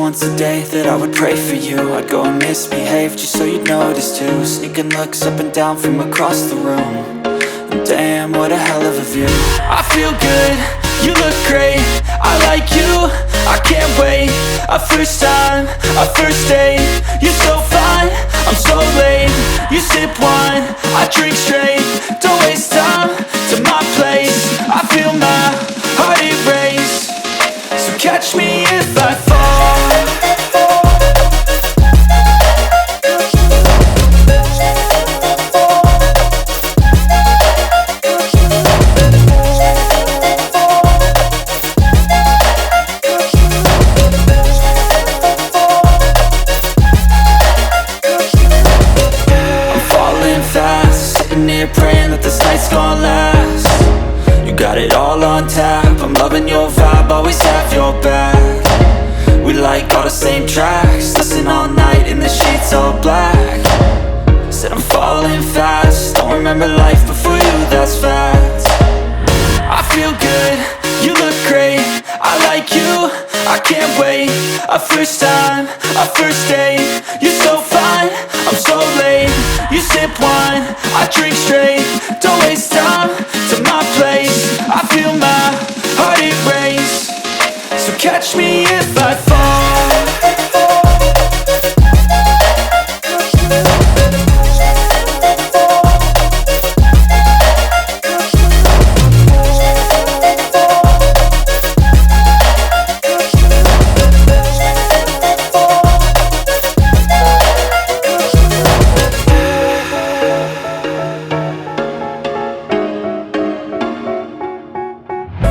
once a day that I would pray for you. I'd go and misbehave just so you'd notice too. Sneaking looks up and down from across the room. And damn, what a hell of a view. I feel good, you look great, I like you, I can't wait. A first time, a first date, you're so fine, I'm so late. You sip wine, I drink straight. Don't waste time to my place. I feel my heart erase. So catch me if I fall. I'm falling fast, sitting here praying that this night's gonna last. You got it all on tap, I'm loving your vibe, always have your back. We like all the same tracks, listen all night in the sheets all black. Said I'm falling fast, don't remember life before you, that's fact. I feel good, you look great, I like you, I can't wait. A first time, a first date, you're so fine, I'm so late. You sip wine, I drink straight. Don't waste time to my place. I feel my heart erase. So catch me if I fall.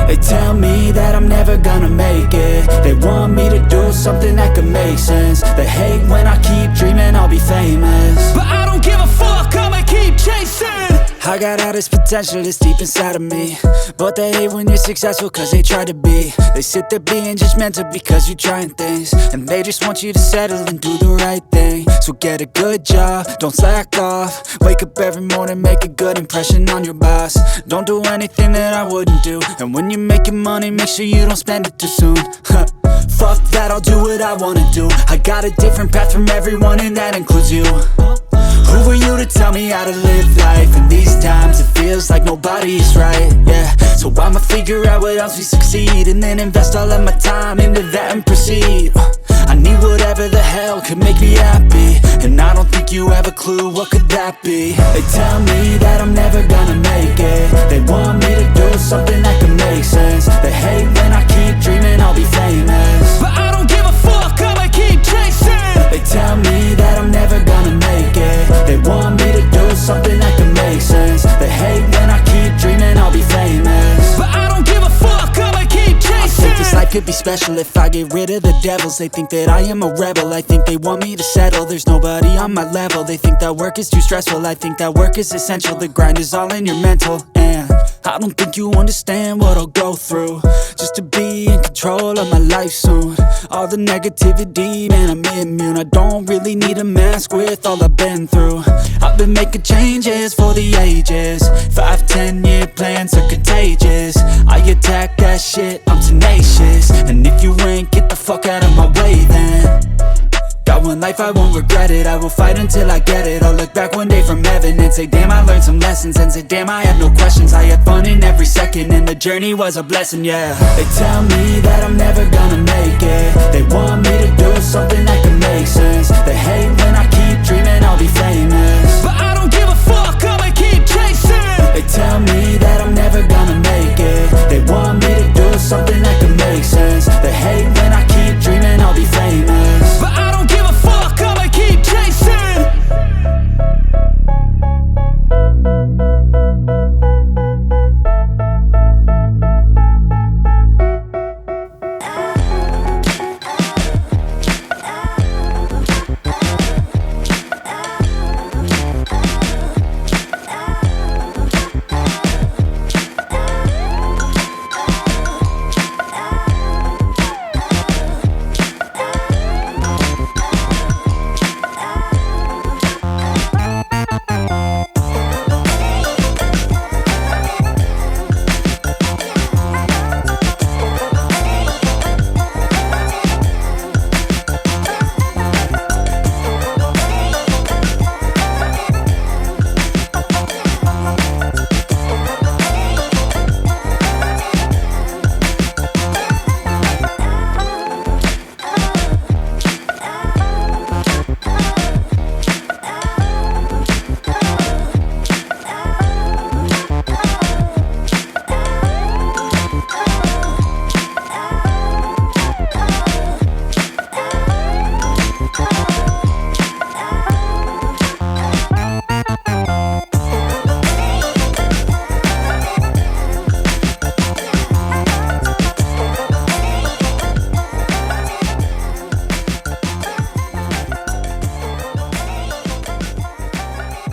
They tell me that I'm never gonna make it. They want me to do something that could make sense. They hate when I keep dreaming I'll be famous, but I don't give a fuck, I'ma keep chasing. I got all this potential that's deep inside of me, but they hate when you're successful cause they try to be. They sit there being judgmental because you're trying things, and they just want you to settle and do the right thing. So get a good job, don't slack off. Wake up every morning, make a good impression on your boss. Don't do anything that I wouldn't do, and when you're making money, make sure you don't spend it too soon. Fuck that, I'll do what I wanna do. I got a different path from everyone and that includes you. Who are you to tell me how to live life? In these times it feels like nobody's right, yeah. So I'ma figure out what else we succeed, and then invest all of my time into that and proceed. I need whatever the hell could make me happy, and I don't think you have a clue what could that be. They tell me that I'm never gonna make it. They want me to do something that could make sense. They hate when I keep dreaming I'll be famous, but I don't give a fuck, I'ma keep chasing. They tell me that I'm never gonna make it. They want me to do something that can make sense. They hate when I keep dreaming I'll be famous, but I don't give a fuck, I'ma keep chasing. I think this life could be special if I get rid of the devils. They think that I am a rebel, I think they want me to settle. There's nobody on my level, they think that work is too stressful. I think that work is essential, the grind is all in your mental. And I don't think you understand what I'll go through just to be in control of my life soon. All the negativity, man, I'm immune. I don't really need a mask with all I've been through. I've been making changes for the ages. 5-10 year plans are contagious. I attack that shit, I'm tenacious. And if you ain't, get the fuck out of my way then. Got one life, I won't regret it. I will fight until I get it. I'll look back one day from heaven and say damn, I learned some lessons. And say damn, I have no questions. I had fun in every second, and the journey was a blessing, yeah. They tell me that I'm never gonna make it. They want me to do something that can make sense. They hate when I keep